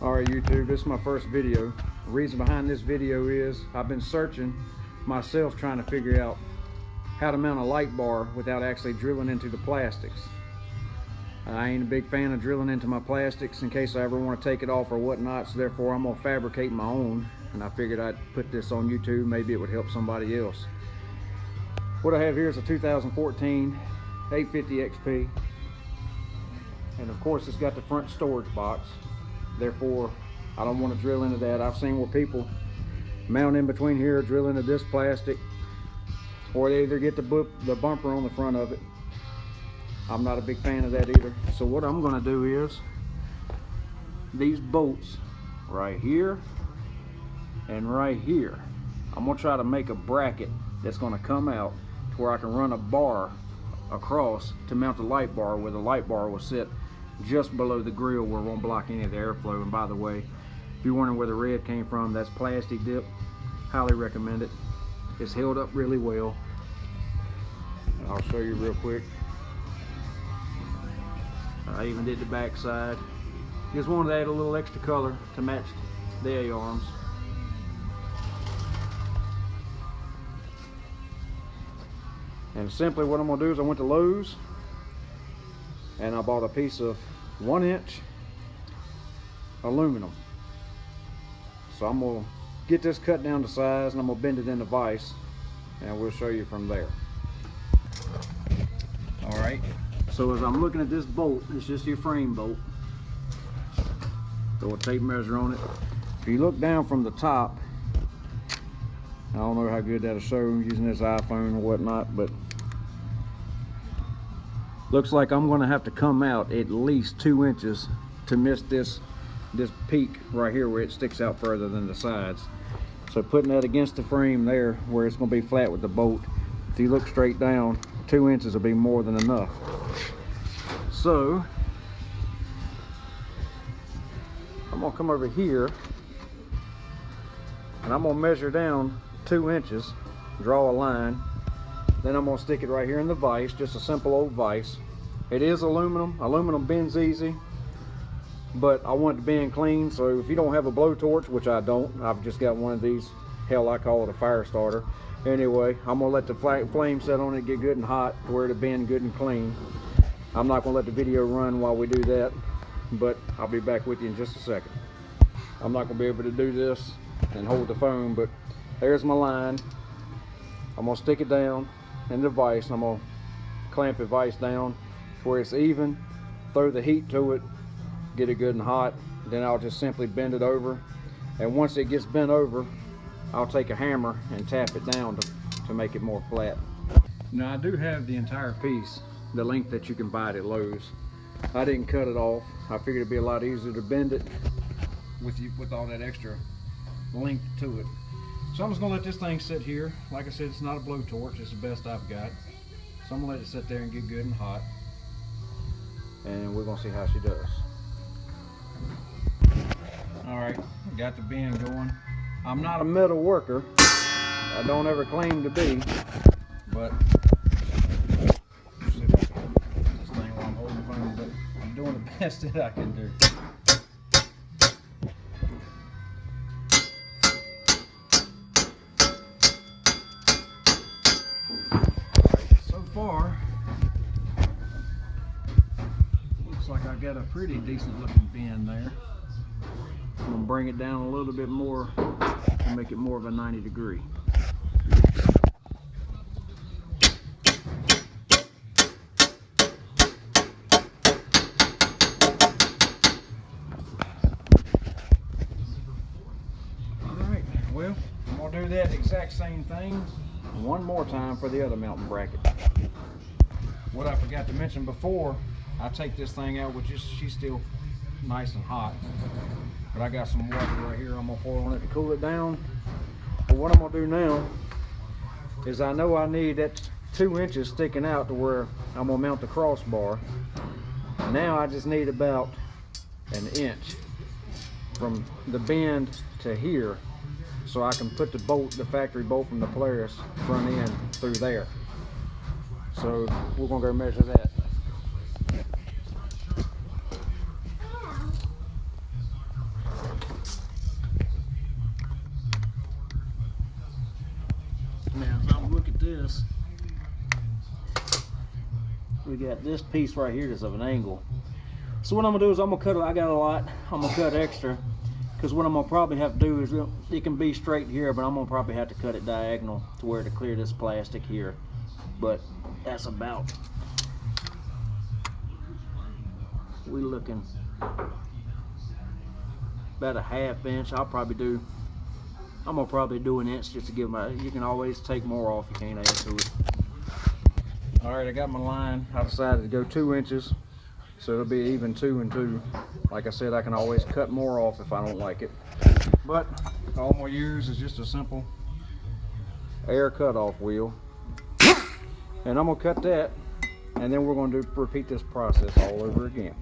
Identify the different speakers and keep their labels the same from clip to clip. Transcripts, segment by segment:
Speaker 1: Alright YouTube, this is my first video. The reason behind this video is I've been searching myself trying to figure out how to mount a light bar without actually drilling into the plastics. I ain't a big fan of drilling into my plastics in case I ever want to take it off or whatnot, so therefore I'm going to fabricate my own, and I figured I'd put this on YouTube. Maybe it would help somebody else. What I have here is a 2014 850 XP, and of course it's got the front storage box. Therefore I don't want to drill into that. I've seen where people mount in between here, drill into this plastic, or they either get the bumper on the front of it. I'm not a big fan of that either. So what I'm going to do is these bolts right here and right here, I'm going to try to make a bracket that's going to come out to where I can run a bar across to mount the light bar, where the light bar will sit just below the grill where it won't block any of the airflow. And by the way, if you're wondering where the red came from, that's plastic dip. Highly recommend it. It's held up really well. I'll show you real quick. I even did the back side. Just wanted to add a little extra color to match the A-arms. And simply what I'm going to do is I went to Lowe's and I bought a piece of 1-inch aluminum. So I'm going to get this cut down to size and I'm going to bend it into vise, and we'll show you from there. Alright, so as I'm looking at this bolt, it's just your frame bolt. Throw a tape measure on it. If you look down from the top, I don't know how good that'll show using this iPhone or whatnot, but looks like I'm going to have to come out at least 2 inches to miss this peak right here where it sticks out further than the sides. So putting that against the frame there where it's going to be flat with the bolt, if you look straight down, 2 inches will be more than enough. So I'm going to come over here and I'm going to measure down 2 inches, draw a line, then I'm going to stick it right here in the vise, just a simple old vise. It is aluminum. Aluminum bends easy, but I want it to bend clean. So if you don't have a blowtorch, which I don't, I've just got one of these, hell, I call it a fire starter. Anyway, I'm going to let the flame set on it, get good and hot to where it'll bend good and clean. I'm not going to let the video run while we do that, but I'll be back with you in just a second. I'm not going to be able to do this and hold the phone, but there's my line. I'm going to stick it down in the vise, and I'm going to clamp the vise down to where it's even, throw the heat to it, get it good and hot, then I'll just simply bend it over, and once it gets bent over, I'll take a hammer and tap it down to make it more flat. Now I do have the entire piece, the length that you can buy it at Lowe's. I didn't cut it off. I figured it'd be a lot easier to bend it with all that extra length to it. So I'm just gonna let this thing sit here. Like I said, it's not a blowtorch, it's the best I've got. So I'm gonna let it sit there and get good and hot, and we're gonna see how she does. All right, got the bend going. I'm not a metal worker. I don't ever claim to be, but this thing while I'm holding the phone, but I'm doing the best that I can do. So far, looks like I got a pretty decent looking bend there. I'm going to bring it down a little bit more and make it more of a 90 degree. Alright, well, I'm going to do that exact same thing one more time for the other mounting bracket. What I forgot to mention before, I take this thing out, which is, she's still nice and hot. But I got some water right here I'm going to pour on it to cool it down. But what I'm going to do now is I know I need that 2 inches sticking out to where I'm going to mount the crossbar. Now I just need about 1 inch from the bend to here, so I can put the bolt, the factory bolt from the Polaris front end through there. So we're going to go measure that. this, we got this piece right here that's of an angle. So what I'm gonna do is I'm gonna cut it. I got a lot. I'm gonna cut extra, because what I'm gonna probably have to do is it can be straight here, but I'm gonna probably have to cut it diagonal to where to clear this plastic here. But that's about, we looking about a ½ inch. I'm gonna probably do an inch just to give my, you can always take more off, you can't add to it. All right, I got my line. I decided to go 2 inches, so it'll be even 2 and 2. Like I said, I can always cut more off if I don't like it. But all I'm gonna use is just a simple air cutoff wheel. And I'm gonna cut that, and then we're gonna repeat this process all over again.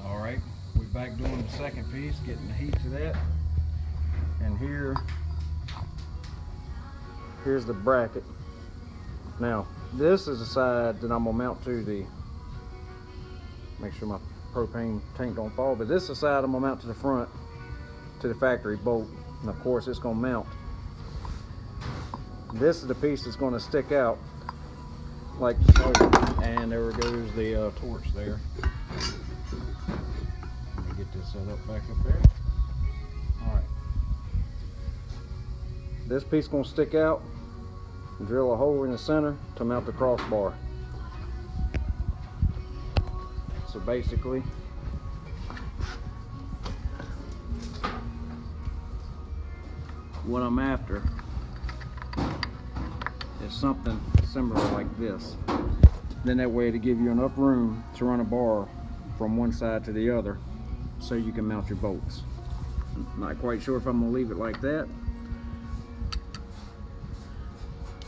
Speaker 1: All right, we're back doing the second piece, getting the heat to that. And here's the bracket. Now, this is the side that I'm gonna mount to the, make sure my propane tank don't fall, but this is the side I'm gonna mount to the front, to the factory bolt. And of course it's gonna mount. This is the piece that's gonna stick out like so. And there goes the torch there. Let me get this set up back up there. All right. This piece is gonna stick out. Drill a hole in the center to mount the crossbar. So basically, what I'm after is something similar like this. Then that way to give you enough room to run a bar from one side to the other so you can mount your bolts. Not quite sure if I'm gonna leave it like that.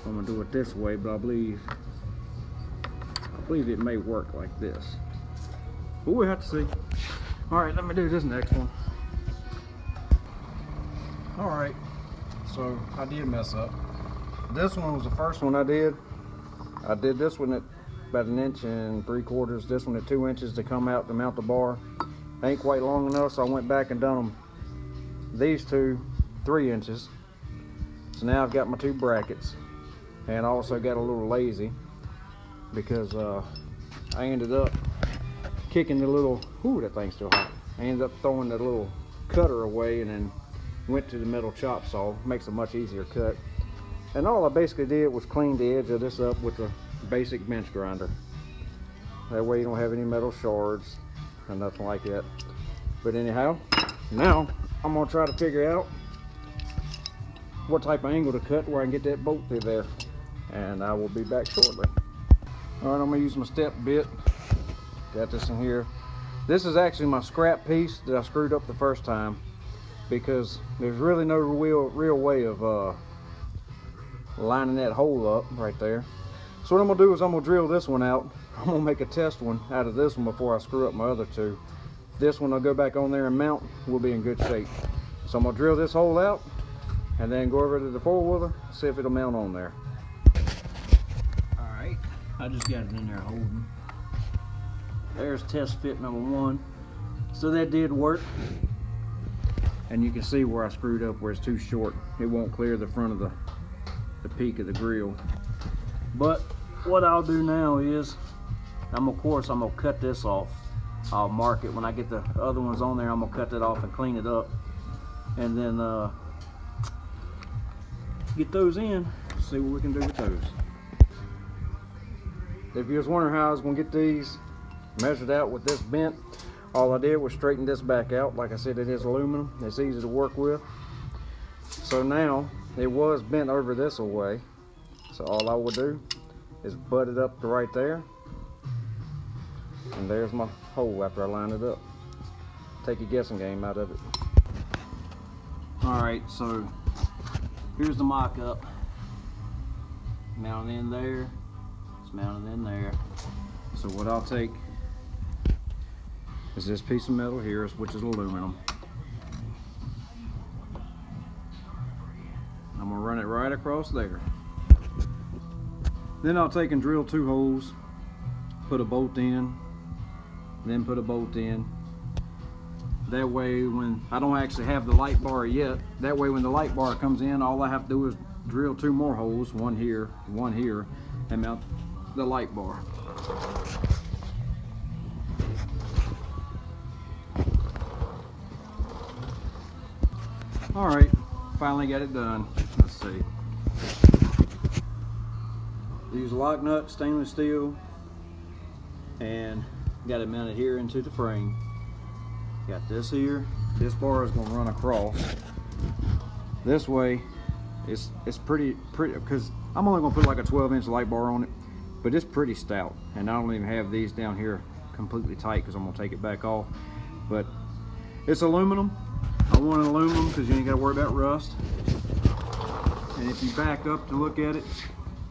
Speaker 1: I'm gonna do it this way, but I believe it may work like this. But we'll have to see. All right, let me do this next one. All right, so I did mess up. This one was the first one I did. I did this one at about 1 3/4 inches. This one at 2 inches to come out to mount the bar. Ain't quite long enough, so I went back and done them. These two, 3 inches. So now I've got my 2 brackets. And I also got a little lazy because I ended up kicking the little, ooh, that thing's still hot. I ended up throwing the little cutter away and then went to the metal chop saw. Makes a much easier cut. And all I basically did was clean the edge of this up with a basic bench grinder. That way you don't have any metal shards and nothing like that. But anyhow, now I'm gonna try to figure out what type of angle to cut where I can get that bolt through there. And I will be back shortly. All right, I'm gonna use my step bit. Got this in here. This is actually my scrap piece that I screwed up the first time because there's really no real way of lining that hole up right there. So what I'm gonna do is I'm gonna drill this one out. I'm gonna make a test one out of this one before I screw up my other 2. This one I'll go back on there and mount. We'll be in good shape. So I'm gonna drill this hole out and then go over to the 4-wheeler, see if it'll mount on there. I just got it in there holding. There's test fit number 1. So that did work. And you can see where I screwed up, where it's too short. It won't clear the front of the peak of the grill. But what I'll do now is, of course I'm gonna cut this off. I'll mark it when I get the other ones on there. I'm gonna cut that off and clean it up. And then get those in, see what we can do with those. If you was wondering how I was going to get these measured out with this bent, all I did was straighten this back out. Like I said, it is aluminum. It's easy to work with. So now, it was bent over this way. So all I will do is butt it up to right there. And there's my hole after I line it up. Take a guessing game out of it. Alright, so here's the mock-up. Mounted in there. Mounted in there. So what I'll take is this piece of metal here, which is aluminum. I'm gonna run it right across there. Then I'll take and drill 2 holes, put a bolt in, then put a bolt in. That way when I don't actually have the light bar yet, that way when the light bar comes in, all I have to do is drill 2 more holes, one here, and mount the light bar. All right, finally got it done. Let's see. Use lock nut, stainless steel, and got it mounted here into the frame. Got this here. This bar is going to run across. This way, it's pretty because I'm only going to put like a 12-inch light bar on it, but it's pretty stout. And I don't even have these down here completely tight because I'm going to take it back off. But it's aluminum. I want aluminum because you ain't got to worry about rust. And if you back up to look at it,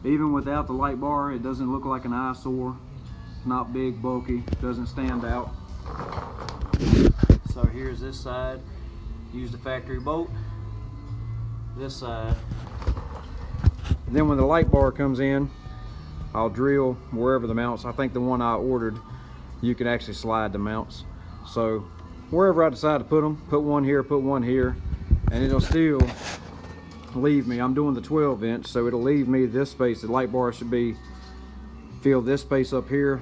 Speaker 1: even without the light bar, it doesn't look like an eyesore. It's not big, bulky, doesn't stand out. So here's this side. Use the factory bolt. This side. And then when the light bar comes in, I'll drill wherever the mounts. I think the one I ordered, you can actually slide the mounts. So wherever I decide to put them, put one here, and it'll still leave me. I'm doing the 12-inch, so it'll leave me this space. The light bar should be, fill this space up here,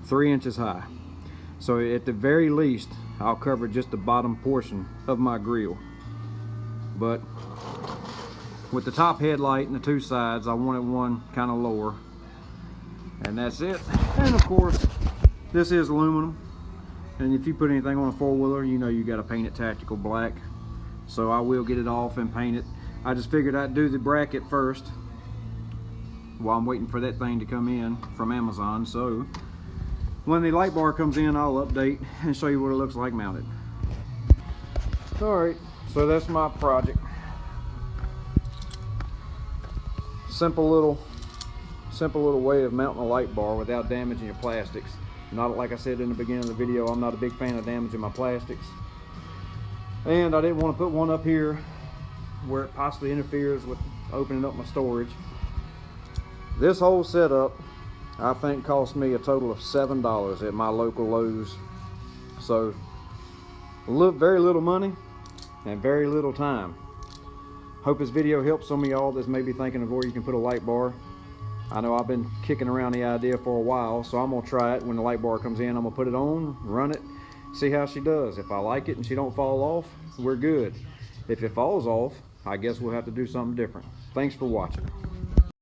Speaker 1: 3 inches high. So at the very least, I'll cover just the bottom portion of my grill. But with the top headlight and the 2 sides, I wanted one kind of lower. And that's it. And of course, this is aluminum. And if you put anything on a 4-wheeler, you know you got to paint it tactical black. So I will get it off and paint it. I just figured I'd do the bracket first while I'm waiting for that thing to come in from Amazon. So when the light bar comes in, I'll update and show you what it looks like mounted. All right, so that's my project. Simple little way of mounting a light bar without damaging your plastics. Not like I said in the beginning of the video, I'm not a big fan of damaging my plastics. And I didn't want to put one up here where it possibly interferes with opening up my storage. This whole setup, I think, cost me a total of $7 at my local Lowe's. So very little money and very little time. Hope this video helps some of y'all that's maybe thinking of where you can put a light bar. I know I've been kicking around the idea for a while, so I'm gonna try it. When the light bar comes in, I'm gonna put it on, run it, see how she does. If I like it and she don't fall off, we're good. If it falls off, I guess we'll have to do something different. Thanks for watching.